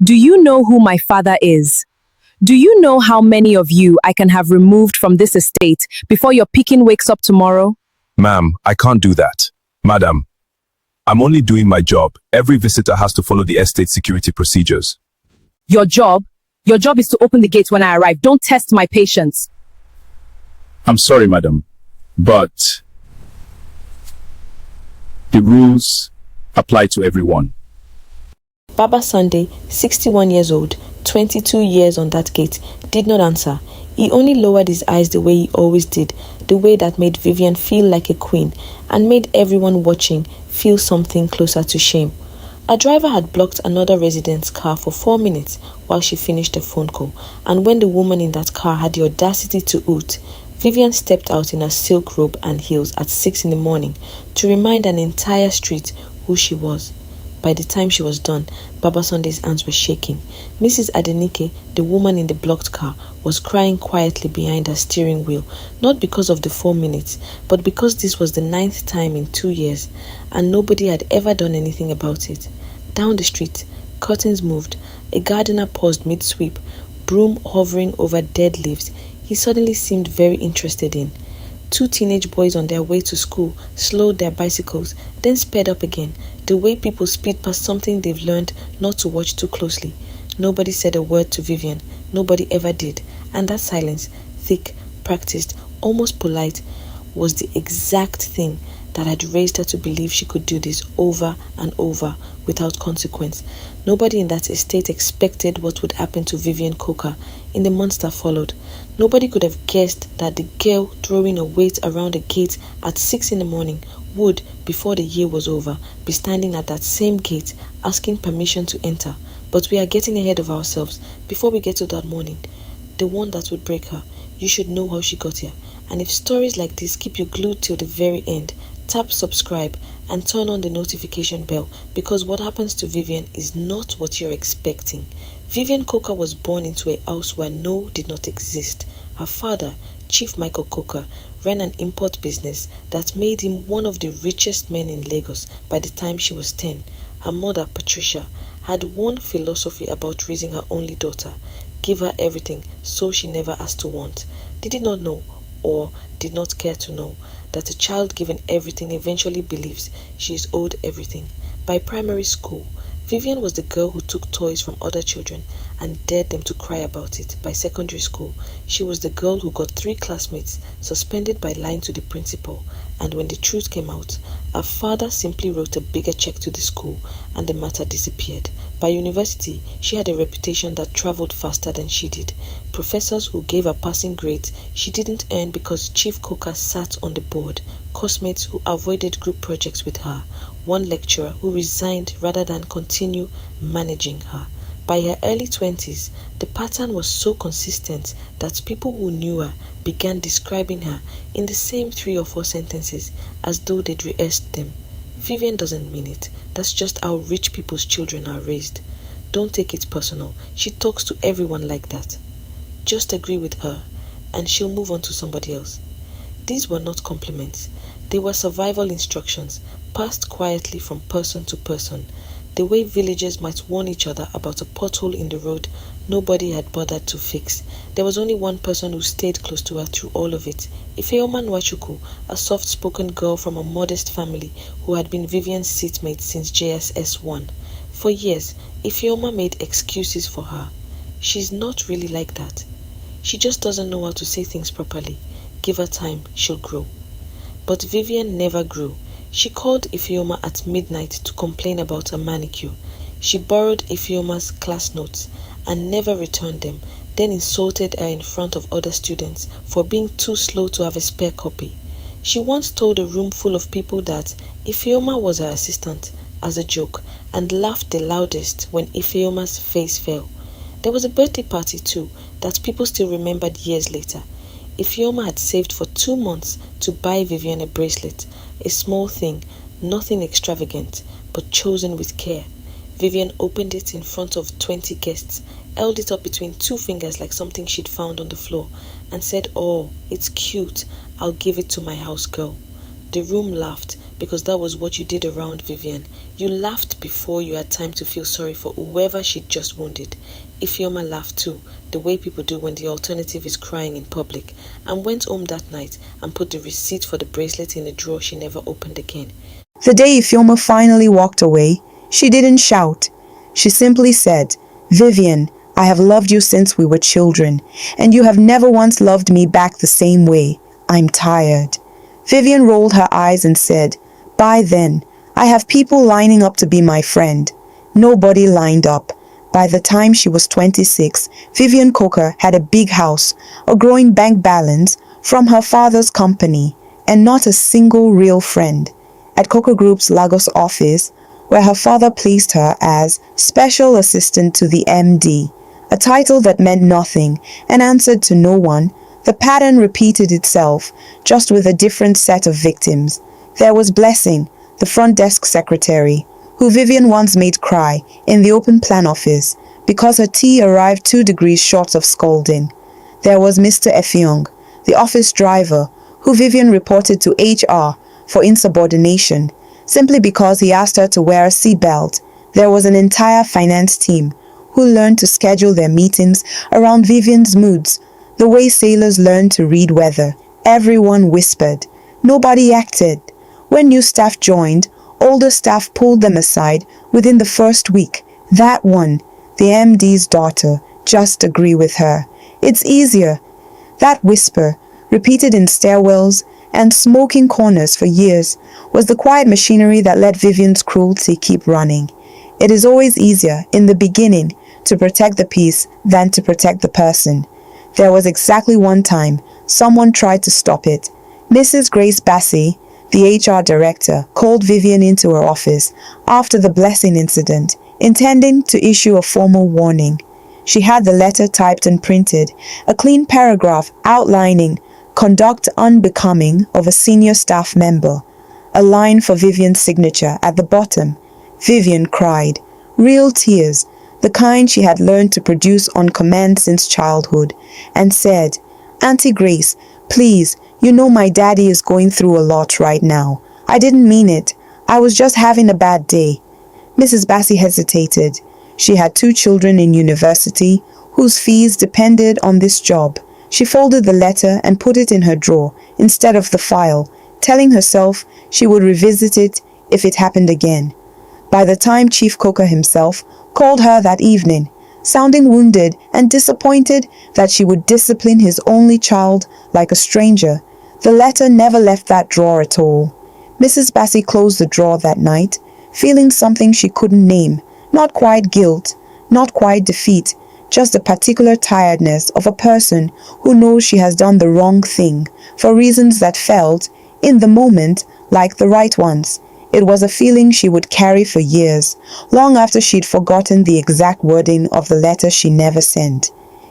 Do you know who my father is? Do you know how many of you I can have removed from this estate before your Pekin wakes up tomorrow? Ma'am, I can't do that. Madam, I'm only doing my job. Every visitor has to follow the estate security procedures. Your job? Your job is to open the gates when I arrive. Don't test my patience. I'm sorry, madam, but the rules apply to everyone. Baba Sunday, 61 years old, 22 years on that gate, did not answer. He only lowered his eyes the way he always did, the way that made Vivian feel like a queen and made everyone watching feel something closer to shame. A driver had blocked another resident's car for 4 minutes while she finished a phone call, and when the woman in that car had the audacity to hoot, Vivian stepped out in her silk robe and heels at 6 in the morning to remind an entire street who she was. By the time she was done, Baba Sunday's hands were shaking. Mrs. Adenike, the woman in the blocked car, was crying quietly behind her steering wheel, not because of the 4 minutes, but because this was the 9th time in 2 years, and nobody had ever done anything about it. Down the street, curtains moved. A gardener paused mid-sweep, broom hovering over dead leaves. He suddenly seemed very interested in. 2 teenage boys on their way to school slowed their bicycles, then sped up again, the way people speed past something they've learned not to watch too closely. Nobody said a word to Vivian. Nobody ever did. And that silence, thick, practiced, almost polite, was the exact thing that had raised her to believe she could do this over and over without consequence. Nobody in that estate expected what would happen to Vivian Coker in the months that followed. Nobody could have guessed that the girl throwing a weight around a gate at 6 in the morning would, before the year was over, be standing at that same gate asking permission to enter. But we are getting ahead of ourselves. Before we get to that morning, the one that would break her, you should know how she got here. And if stories like this keep you glued till the very end, tap subscribe and turn on the notification bell, because what happens to Vivian is not what you're expecting. Vivian Coker was born into a house where no did not exist. Her father, Chief Michael Coker, ran an import business that made him one of the richest men in Lagos by the time she was 10. Her mother, Patricia, had one philosophy about raising her only daughter: give her everything so she never has to want. They did not know, or did not care to know, that a child given everything eventually believes she is owed everything. By primary school, Vivian was the girl who took toys from other children and dared them to cry about it. By secondary school, she was the girl who got 3 classmates suspended by lying to the principal, and when the truth came out, her father simply wrote a bigger check to the school and the matter disappeared. By university, she had a reputation that traveled faster than she did. Professors who gave her passing grades she didn't earn because Chief Coker sat on the board. Classmates who avoided group projects with her. One lecturer who resigned rather than continue managing her. By her early 20s, the pattern was so consistent that people who knew her began describing her in the same 3 or 4 sentences as though they'd rehearsed them. Vivian doesn't mean it. That's just how rich people's children are raised. Don't take it personal. She talks to everyone like that. Just agree with her and she'll move on to somebody else. These were not compliments. They were survival instructions passed quietly from person to person. The way villagers might warn each other about a pothole in the road nobody had bothered to fix. There was only one person who stayed close to her through all of it. Ifeoma Nwachukwu, a soft-spoken girl from a modest family who had been Vivian's seatmate since JSS 1. For years, Ifeoma made excuses for her. She's not really like that. She just doesn't know how to say things properly. Give her time, she'll grow. But Vivian never grew. She called Ifeoma at midnight to complain about a manicure. She borrowed Ifeoma's class notes and never returned them, then insulted her in front of other students for being too slow to have a spare copy. She once told a room full of people that Ifeoma was her assistant as a joke and laughed the loudest when Ifeoma's face fell. There was a birthday party too that people still remembered years later. Ifeoma had saved for 2 months to buy Vivian a bracelet, a small thing, nothing extravagant, but chosen with care. Vivian opened it in front of 20 guests, held it up between 2 fingers like something she'd found on the floor, and said, "Oh, it's cute. I'll give it to my house girl." The room laughed, because that was what you did around Vivian. You laughed before you had time to feel sorry for whoever she'd just wounded. Ifeoma laughed too, the way people do when the alternative is crying in public, and went home that night and put the receipt for the bracelet in a drawer she never opened again. The day Ifeoma finally walked away, she didn't shout. She simply said, "Vivian, I have loved you since we were children, and you have never once loved me back the same way. I'm tired." Vivian rolled her eyes and said, "By then, I have people lining up to be my friend." Nobody lined up. By the time she was 26, Vivian Coker had a big house, a growing bank balance from her father's company, and not a single real friend. At Coker Group's Lagos office, where her father placed her as Special Assistant to the MD, a title that meant nothing and answered to no one, the pattern repeated itself, just with a different set of victims. There was Blessing, the front desk secretary, who Vivian once made cry in the open plan office because her tea arrived 2 degrees short of scalding. There was Mr. Effiong, the office driver, who Vivian reported to HR for insubordination, simply because he asked her to wear a seatbelt. There was an entire finance team who learned to schedule their meetings around Vivian's moods, the way sailors learn to read weather. Everyone whispered. Nobody acted. When new staff joined, older staff pulled them aside within the first week. That one, the MD's daughter, just agree with her. It's easier. That whisper, repeated in stairwells and smoking corners for years, was the quiet machinery that let Vivian's cruelty keep running. It is always easier, in the beginning, to protect the peace than to protect the person. There was exactly one time someone tried to stop it. Mrs. Grace Bassey, the HR director, called Vivian into her office after the Blessing incident, intending to issue a formal warning. She had the letter typed and printed, a clean paragraph outlining conduct unbecoming of a senior staff member, a line for Vivian's signature at the bottom. Vivian cried, real tears, the kind she had learned to produce on command since childhood, and said, "Auntie Grace, please, you know my daddy is going through a lot right now. I didn't mean it. I was just having a bad day." Mrs. Bassey hesitated. She had 2 children in university whose fees depended on this job. She folded the letter and put it in her drawer instead of the file, telling herself she would revisit it if it happened again. By the time Chief Coker himself called her that evening, sounding wounded and disappointed that she would discipline his only child like a stranger, the letter never left that drawer at all. Mrs. Bassey closed the drawer that night, feeling something she couldn't name, not quite guilt, not quite defeat, just a particular tiredness of a person who knows she has done the wrong thing for reasons that felt, in the moment, like the right ones. It was a feeling she would carry for years, long after she'd forgotten the exact wording of the letter she never sent.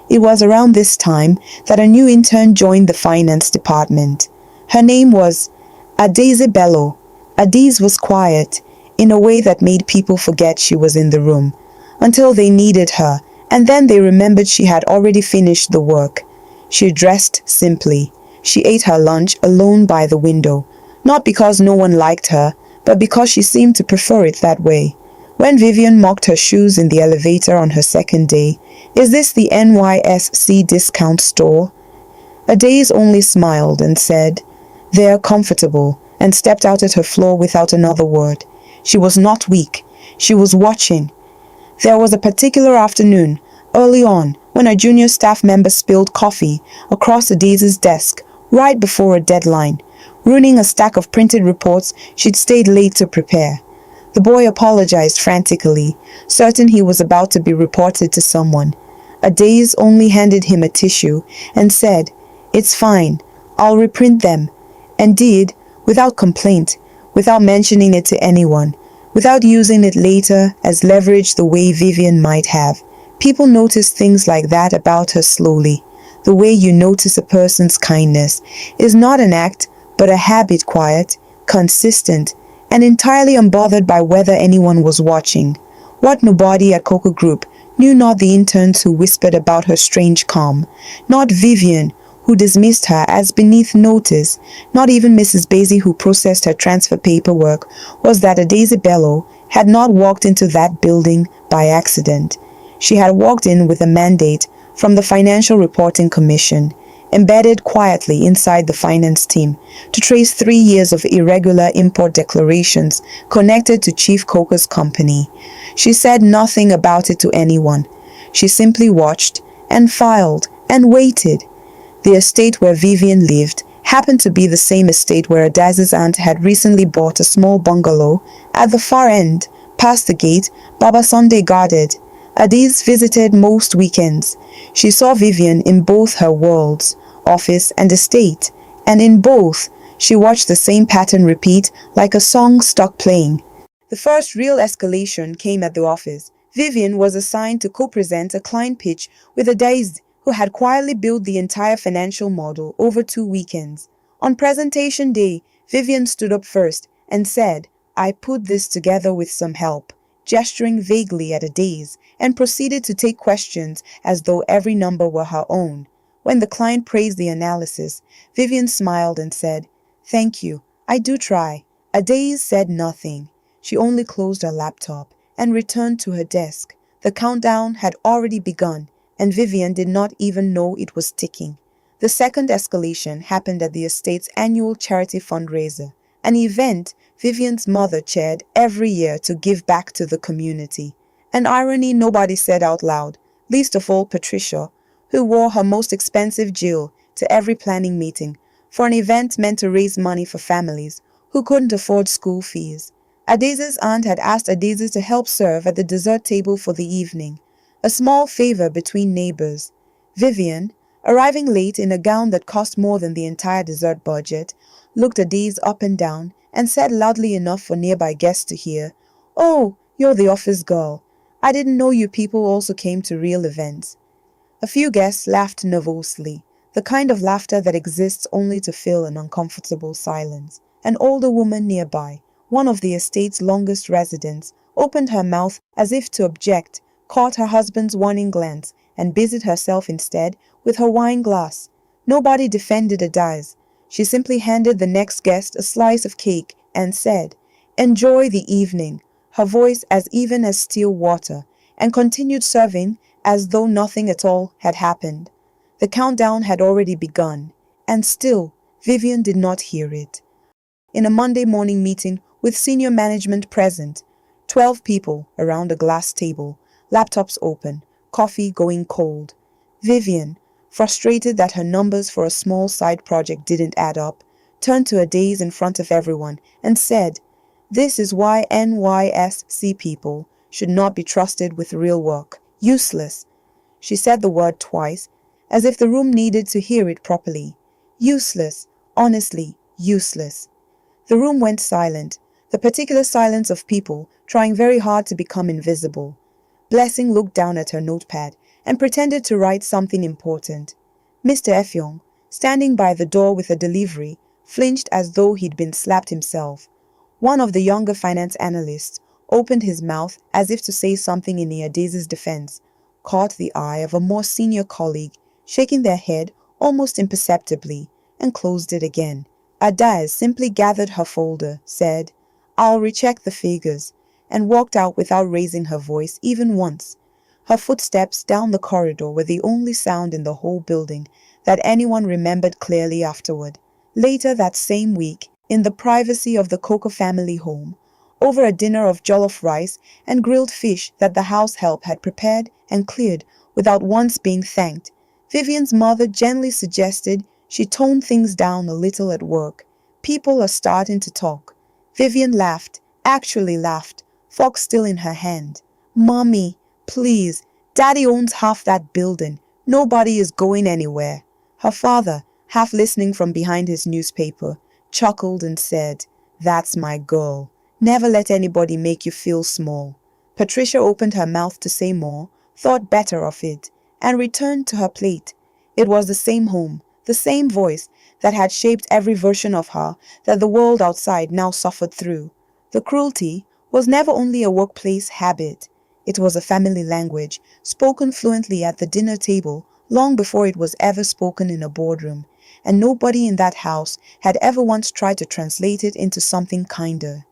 It was around this time that a new intern joined the finance department. Her name was Adaeze Bello. Adaeze was quiet, in a way that made people forget she was in the room, until they needed her, and then they remembered she had already finished the work. She dressed simply. She ate her lunch alone by the window, not because no one liked her, but because she seemed to prefer it that way. When Vivian mocked her shoes in the elevator on her second day, "Is this the NYSC discount store?" Adaeze only smiled and said, "They're comfortable," and stepped out at her floor without another word. She was not weak. She was watching. There was a particular afternoon, early on, when a junior staff member spilled coffee across Adaze's desk right before a deadline, ruining a stack of printed reports she'd stayed late to prepare. The boy apologized frantically, certain he was about to be reported to someone. Adaeze only handed him a tissue and said, "It's fine, I'll reprint them," and did, without complaint, without mentioning it to anyone, without using it later as leverage the way Vivian might have. People noticed things like that about her slowly. The way you notice a person's kindness is not an act, but a habit, quiet, consistent, and entirely unbothered by whether anyone was watching. What nobody at Coker Group knew, not the interns who whispered about her strange calm, not Vivian, who dismissed her as beneath notice. Not even Mrs. Basie, who processed her transfer paperwork, was that Adaeze Bello had not walked into that building by accident. She had walked in with a mandate from the Financial Reporting Commission, embedded quietly inside the finance team, to trace 3 years of irregular import declarations connected to Chief Coker's company. She said nothing about it to anyone. She simply watched and filed and waited. The estate where Vivian lived happened to be the same estate where Adaze's aunt had recently bought a small bungalow. At the far end, past the gate, Baba Sunday guarded. Adaeze visited most weekends. She saw Vivian in both her worlds, office and estate, and in both, she watched the same pattern repeat like a song stuck playing. The first real escalation came at the office. Vivian was assigned to co-present a client pitch with Adaeze, who had quietly built the entire financial model over 2 weekends. On presentation day, Vivian stood up first and said, "I put this together with some help," gesturing vaguely at Adaeze, and proceeded to take questions as though every number were her own. When the client praised the analysis, Vivian smiled and said, "Thank you, I do try." Adaeze said nothing. She only closed her laptop and returned to her desk. The countdown had already begun, and Vivian did not even know it was ticking. The second escalation happened at the estate's annual charity fundraiser, an event Vivian's mother chaired every year to give back to the community. An irony nobody said out loud, least of all Patricia, who wore her most expensive jewel to every planning meeting for an event meant to raise money for families who couldn't afford school fees. Adaze's aunt had asked Adaeze to help serve at the dessert table for the evening, a small favor between neighbors. Vivian, arriving late in a gown that cost more than the entire dessert budget, looked Adaeze up and down and said loudly enough for nearby guests to hear, "Oh, you're the office girl. I didn't know you people also came to real events." A few guests laughed nervously, the kind of laughter that exists only to fill an uncomfortable silence. An older woman nearby, one of the estate's longest residents, opened her mouth as if to object, caught her husband's warning glance, and busied herself instead with her wine glass. Nobody defended Adaeze. She simply handed the next guest a slice of cake and said, "Enjoy the evening," her voice as even as still water, and continued serving as though nothing at all had happened. The countdown had already begun, and still Vivian did not hear it. In a Monday morning meeting with senior management present, 12 people around a glass table, laptops open, coffee going cold. Vivian, frustrated that her numbers for a small side project didn't add up, turned to Adaeze in front of everyone and said, "This is why NYSC people should not be trusted with real work. Useless." She said the word twice, as if the room needed to hear it properly. Useless, honestly, useless. The room went silent, the particular silence of people trying very hard to become invisible. Blessing looked down at her notepad and pretended to write something important. Mr. Effiong, standing by the door with a delivery, flinched as though he'd been slapped himself. One of the younger finance analysts opened his mouth as if to say something in Adaze's defense, caught the eye of a more senior colleague, shaking their head almost imperceptibly, and closed it again. Adaeze simply gathered her folder, said, "I'll recheck the figures," and walked out without raising her voice even once. Her footsteps down the corridor were the only sound in the whole building that anyone remembered clearly afterward. Later that same week, in the privacy of the Coker family home, over a dinner of jollof rice and grilled fish that the house help had prepared and cleared without once being thanked, Vivian's mother gently suggested she tone things down a little at work. "People are starting to talk." Vivian laughed, actually laughed, fork still in her hand. "Mommy, please, Daddy owns half that building. Nobody is going anywhere." Her father, half listening from behind his newspaper, chuckled and said, "That's my girl. Never let anybody make you feel small." Patricia opened her mouth to say more, thought better of it, and returned to her plate. It was the same home, the same voice that had shaped every version of her that the world outside now suffered through. The cruelty was never only a workplace habit. It was a family language, spoken fluently at the dinner table long before it was ever spoken in a boardroom, and nobody in that house had ever once tried to translate it into something kinder.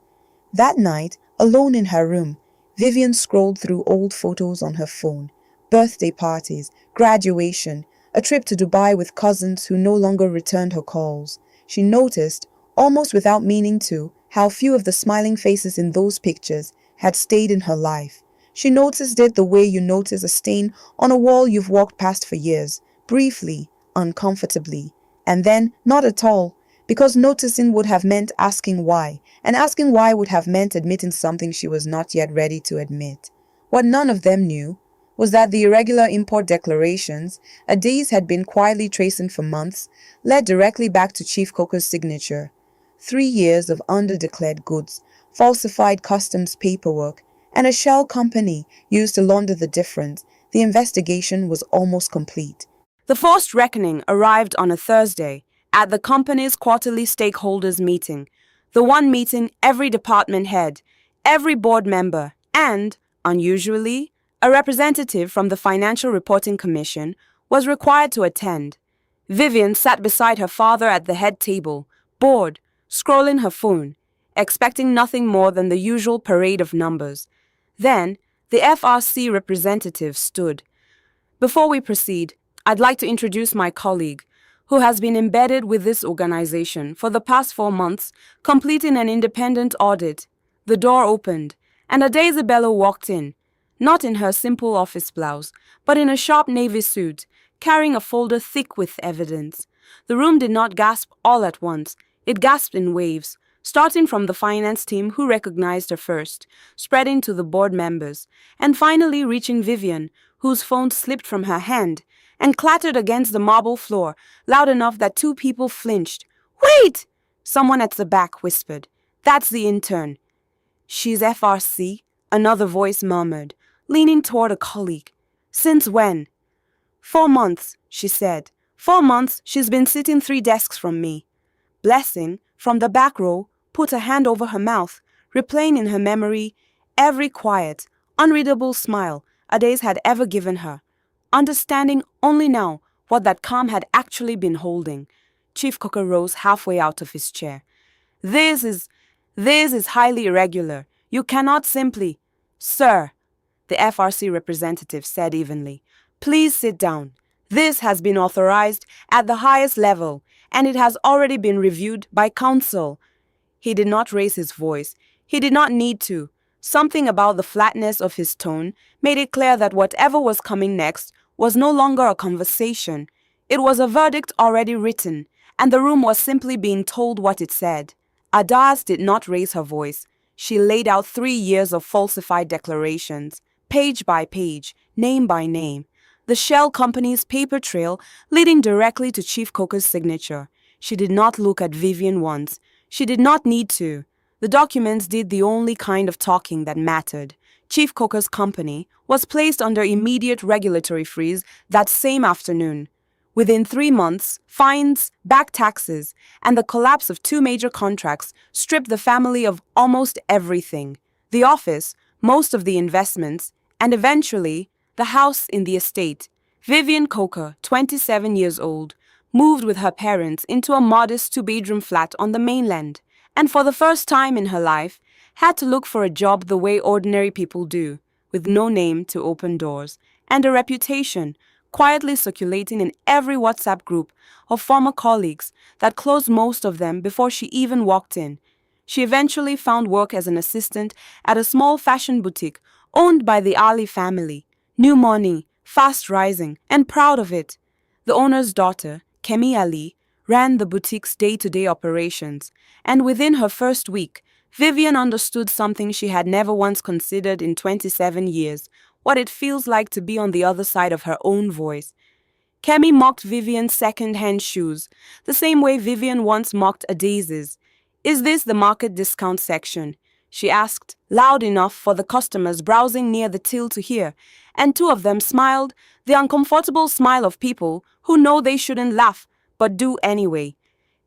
That night, alone in her room, Vivian scrolled through old photos on her phone. Birthday parties, graduation, a trip to Dubai with cousins who no longer returned her calls. She noticed, almost without meaning to, how few of the smiling faces in those pictures had stayed in her life. She noticed it the way you notice a stain on a wall you've walked past for years, briefly, uncomfortably, and then not at all, because noticing would have meant asking why, and asking why would have meant admitting something she was not yet ready to admit. What none of them knew was that the irregular import declarations Adaeze had been quietly tracing for months led directly back to Chief Coker's signature. 3 years of underdeclared goods, falsified customs paperwork, and a shell company used to launder the difference. The investigation was almost complete. The forced reckoning arrived on a Thursday at the company's quarterly stakeholders meeting, the one meeting every department head, every board member, and, unusually, a representative from the Financial Reporting Commission was required to attend. Vivian sat beside her father at the head table, bored, scrolling her phone, expecting nothing more than the usual parade of numbers. Then, the FRC representative stood. Before we proceed, I'd like to introduce my colleague, who has been embedded with this organization for the past 4 months, completing an independent audit. The door opened, and Adaeze Bello walked in, not in her simple office blouse, but in a sharp navy suit, carrying a folder thick with evidence. The room did not gasp all at once. It gasped in waves, starting from the finance team who recognized her first, spreading to the board members, and finally reaching Vivian, whose phone slipped from her hand and clattered against the marble floor loud enough that 2 people flinched. "Wait!" someone at the back whispered. "That's the intern." "She's FRC," another voice murmured, leaning toward a colleague. "Since when?" "4 months," she said. "4 months she's been sitting 3 desks from me." Blessing, from the back row, put a hand over her mouth, replaying in her memory every quiet, unreadable smile Adaeze had ever given her, understanding only now what that calm had actually been holding. Chief Coker rose halfway out of his chair. This is highly irregular. You cannot simply..." "Sir," the FRC representative said evenly, "please sit down. This has been authorized at the highest level, and it has already been reviewed by counsel." He did not raise his voice. He did not need to. Something about the flatness of his tone made it clear that whatever was coming next was no longer a conversation. It was a verdict already written, and the room was simply being told what it said. Adaeze did not raise her voice. She laid out 3 years of falsified declarations, page by page, name by name. The shell company's paper trail leading directly to Chief Coker's signature. She did not look at Vivian once. She did not need to. The documents did the only kind of talking that mattered. Chief Coker's company was placed under immediate regulatory freeze that same afternoon. Within 3 months, fines, back taxes, and the collapse of 2 major contracts stripped the family of almost everything. The office, most of the investments, and eventually, the house in the estate. Vivian Coker, 27 years old, moved with her parents into a modest 2-bedroom flat on the mainland, and for the first time in her life, had to look for a job the way ordinary people do, with no name to open doors, and a reputation quietly circulating in every WhatsApp group of former colleagues that closed most of them before she even walked in. She eventually found work as an assistant at a small fashion boutique owned by the Ali family. New money, fast rising, and proud of it. The owner's daughter, Kemi Ali, ran the boutique's day-to-day operations, and within her first week, Vivian understood something she had never once considered in 27 years, what it feels like to be on the other side of her own voice. Kemi mocked Vivian's second-hand shoes, the same way Vivian once mocked Adaze's. "Is this the market discount section?" she asked, loud enough for the customers browsing near the till to hear, and 2 of them smiled, the uncomfortable smile of people who know they shouldn't laugh, but do anyway.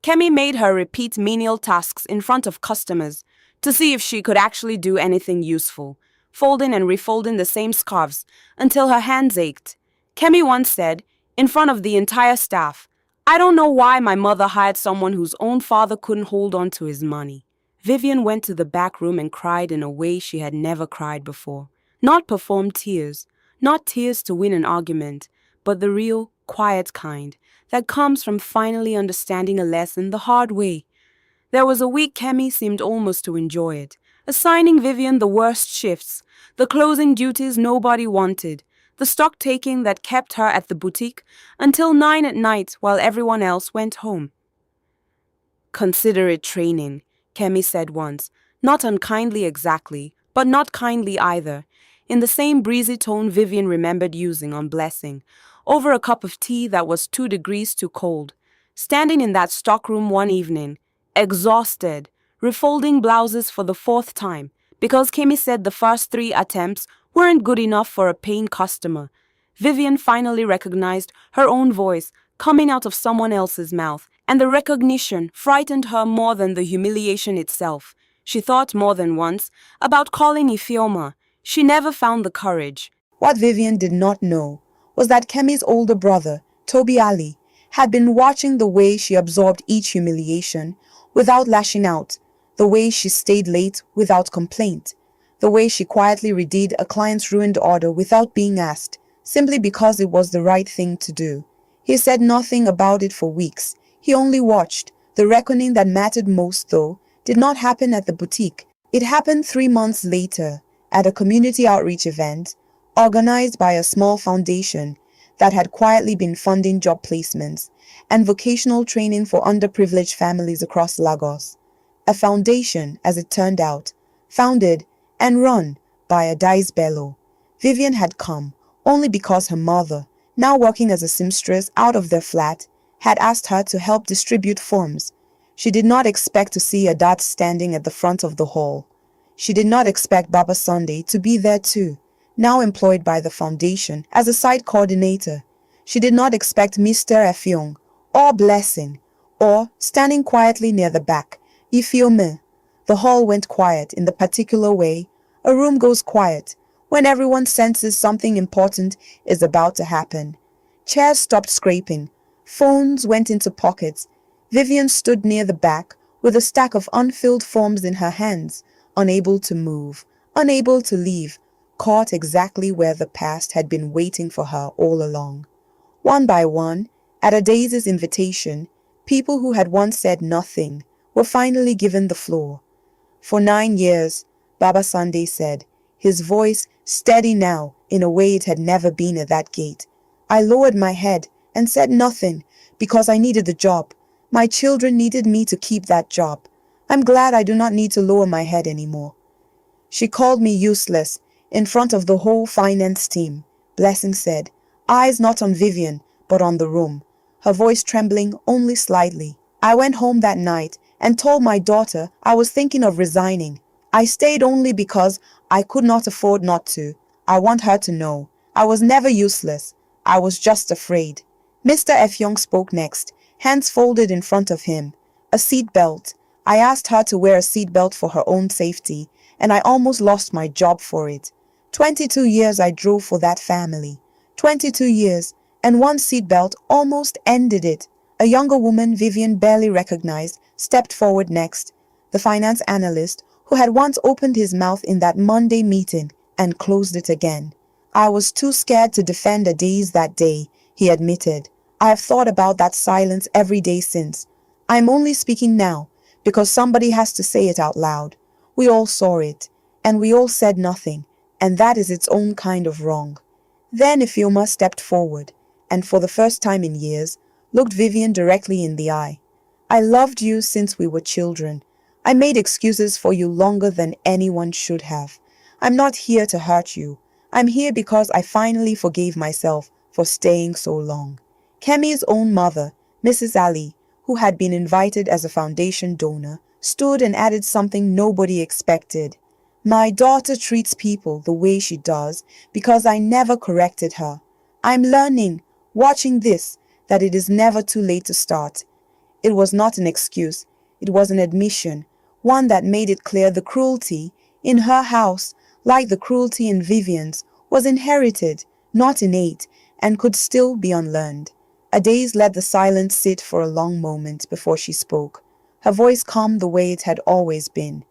Kemi made her repeat menial tasks in front of customers to see if she could actually do anything useful, folding and refolding the same scarves until her hands ached. Kemi once said, in front of the entire staff. I don't know why my mother hired someone whose own father couldn't hold on to his money. Vivian went to the back room and cried in a way she had never cried before. Not performed tears, not tears to win an argument, but the real, quiet kind that comes from finally understanding a lesson the hard way. There was a week Kemi seemed almost to enjoy it, assigning Vivian the worst shifts, the closing duties nobody wanted, the stock taking that kept her at the boutique until 9 at night while everyone else went home. Consider it training, Kemi said once, not unkindly exactly, but not kindly either, in the same breezy tone Vivian remembered using on Blessing, over a cup of tea that was 2 degrees too cold. Standing in that stockroom one evening, exhausted, refolding blouses for the 4th time, because Kemi said the first 3 attempts weren't good enough for a paying customer, Vivian finally recognized her own voice coming out of someone else's mouth, and the recognition frightened her more than the humiliation itself. She thought more than once about calling Ifeoma. She never found the courage. What Vivian did not know was that Kemi's older brother, Toby Ali, had been watching the way she absorbed each humiliation without lashing out, the way she stayed late without complaint, the way she quietly redeemed a client's ruined order without being asked, simply because it was the right thing to do. He said nothing about it for weeks. He only watched. The reckoning that mattered most, though, did not happen at the boutique. It happened 3 months later at a community outreach event organized by a small foundation that had quietly been funding job placements and vocational training for underprivileged families across Lagos. A foundation, as it turned out, founded and run by Adaeze. Vivian had come only because her mother, now working as a seamstress out of their flat, had asked her to help distribute forms. She did not expect to see Adaeze standing at the front of the hall. She did not expect Baba Sunday to be there too, now employed by the foundation as a site coordinator. She did not expect Mr. Effiong or Blessing, or, standing quietly near the back, Ifeoma. The hall went quiet in the particular way a room goes quiet when everyone senses something important is about to happen. Chairs stopped scraping. Phones went into pockets. Vivian stood near the back with a stack of unfilled forms in her hands, unable to move, unable to leave, caught exactly where the past had been waiting for her all along. One by one, at Adaze's invitation, people who had once said nothing were finally given the floor. For 9 years, Baba Sunday said, his voice steady now in a way it had never been at that gate. I lowered my head and said nothing because I needed the job. My children needed me to keep that job. I'm glad I do not need to lower my head anymore. She called me useless in front of the whole finance team. Blessing said, eyes not on Vivian, but on the room, her voice trembling only slightly. I went home that night and told my daughter I was thinking of resigning. I stayed only because I could not afford not to. I want her to know I was never useless. I was just afraid. Mr. Effiong spoke next, hands folded in front of him. A seat belt. I asked her to wear a seat belt for her own safety, and I almost lost my job for it. 22 years I drove for that family. 22 years, and one seat belt almost ended it. A younger woman Vivian barely recognized stepped forward next. The finance analyst who had once opened his mouth in that Monday meeting and closed it again. I was too scared to defend Adaeze that day, he admitted. I have thought about that silence every day since. I am only speaking now because somebody has to say it out loud. We all saw it, and we all said nothing, and that is its own kind of wrong. Then Ifeoma stepped forward, and for the first time in years, looked Vivian directly in the eye. I loved you since we were children. I made excuses for you longer than anyone should have. I'm not here to hurt you. I'm here because I finally forgave myself for staying so long. Kemi's own mother, Mrs. Ali, who had been invited as a foundation donor, stood and added something nobody expected. My daughter treats people the way she does because I never corrected her. I'm learning, watching this, that it is never too late to start. It was not an excuse. It was an admission, one that made it clear the cruelty in her house, like the cruelty in Vivian's, was inherited, not innate, and could still be unlearned. Adaeze let the silence sit for a long moment before she spoke, her voice calm the way it had always been.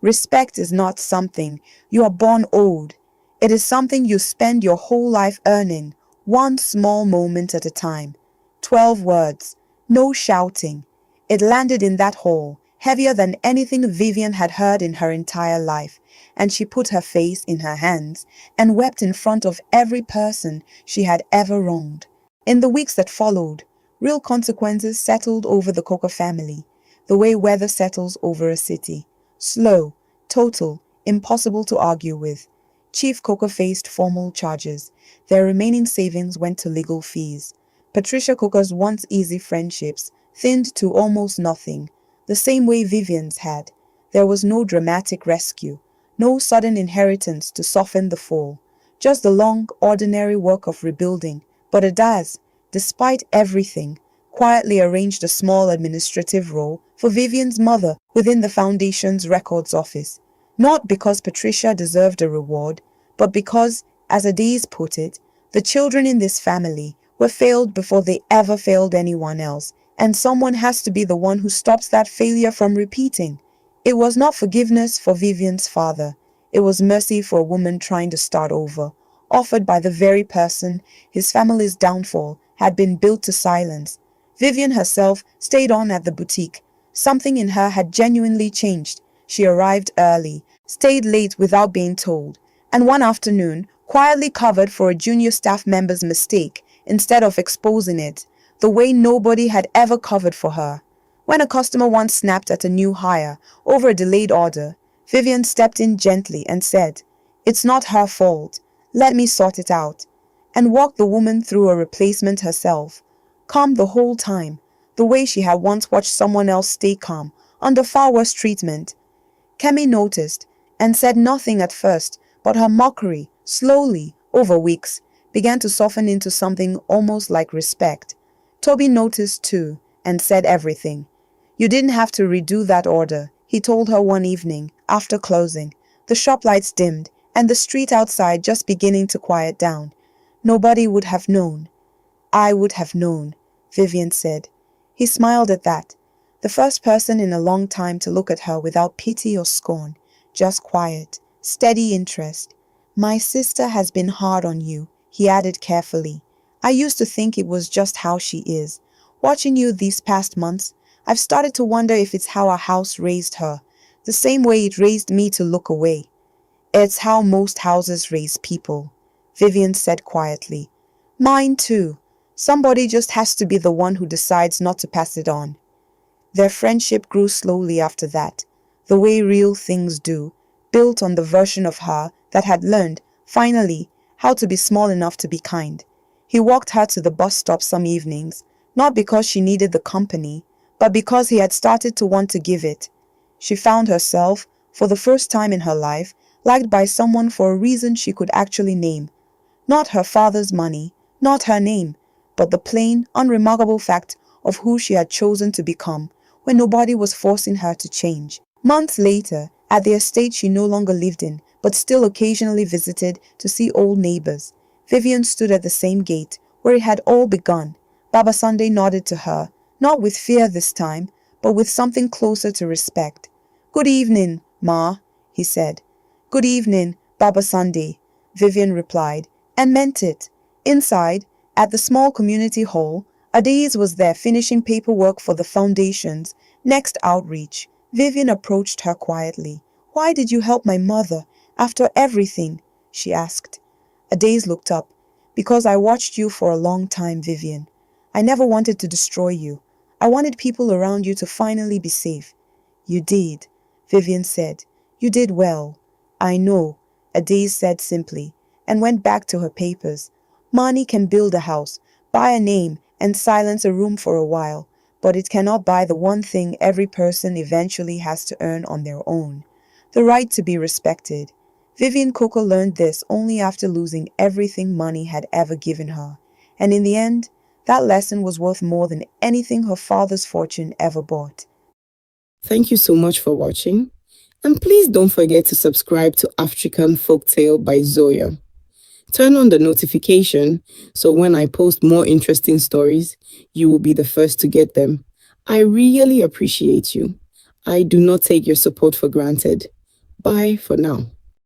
Respect is not something you are born owed. It is something you spend your whole life earning, one small moment at a time. 12 words, no shouting. It landed in that hall, heavier than anything Vivian had heard in her entire life, and she put her face in her hands and wept in front of every person she had ever wronged. In the weeks that followed, real consequences settled over the Coker family, the way weather settles over a city. Slow, total, impossible to argue with. Chief Coker faced formal charges. Their remaining savings went to legal fees. Patricia Coker's once easy friendships thinned to almost nothing, the same way Vivian's had. There was no dramatic rescue, no sudden inheritance to soften the fall, just the long, ordinary work of rebuilding. But Adaeze, despite everything, quietly arranged a small administrative role for Vivian's mother within the foundation's records office. Not because Patricia deserved a reward, but because, as Adaeze put it, the children in this family were failed before they ever failed anyone else, and someone has to be the one who stops that failure from repeating. It was not forgiveness for Vivian's father. It was mercy for a woman trying to start over, offered by the very person his family's downfall had been built to silence. Vivian herself stayed on at the boutique. Something in her had genuinely changed. She arrived early, stayed late without being told, and one afternoon quietly covered for a junior staff member's mistake instead of exposing it, the way nobody had ever covered for her. When a customer once snapped at a new hire over a delayed order, Vivian stepped in gently and said, "It's not her fault. Let me sort it out," and walked the woman through a replacement herself, calm the whole time, the way she had once watched someone else stay calm under far worse treatment. Kemi noticed and said nothing at first, but her mockery, slowly, over weeks, began to soften into something almost like respect. Toby noticed too and said everything. "You didn't have to redo that order," he told her one evening after closing, the shop lights dimmed and the street outside just beginning to quiet down. "Nobody would have known." "I would have known," Vivian said. He smiled at that, the first person in a long time to look at her without pity or scorn, just quiet, steady interest. "My sister has been hard on you," he added carefully. "I used to think it was just how she is. Watching you these past months, I've started to wonder if it's how our house raised her, the same way it raised me to look away." "It's how most houses raise people," Vivian said quietly. "Mine too. Somebody just has to be the one who decides not to pass it on." Their friendship grew slowly after that, the way real things do, built on the version of her that had learned, finally, how to be small enough to be kind. He walked her to the bus stop some evenings, not because she needed the company, but because he had started to want to give it. She found herself, for the first time in her life, liked by someone for a reason she could actually name. Not her father's money, not her name, but the plain, unremarkable fact of who she had chosen to become when nobody was forcing her to change. Months later, at the estate she no longer lived in, but still occasionally visited to see old neighbors, Vivian stood at the same gate where it had all begun. Baba Sunday nodded to her, not with fear this time, but with something closer to respect. "Good evening, Ma," he said. "Good evening, Baba Sunday," Vivian replied, and meant it. Inside, at the small community hall, Adaeze was there finishing paperwork for the foundation's next outreach. Vivian approached her quietly. "Why did you help my mother, after everything?" she asked. Adaeze looked up. "Because I watched you for a long time, Vivian. I never wanted to destroy you. I wanted people around you to finally be safe." "You did," Vivian said. "You did well." "I know," Adaeze said simply, and went back to her papers. "Money can build a house, buy a name, and silence a room for a while, but it cannot buy the one thing every person eventually has to earn on their own: the right to be respected." Vivian Coker learned this only after losing everything money had ever given her, and in the end, that lesson was worth more than anything her father's fortune ever bought. Thank you so much for watching, and please don't forget to subscribe to African Folktale by Zoya. Turn on the notification so when I post more interesting stories, you will be the first to get them. I really appreciate you. I do not take your support for granted. Bye for now.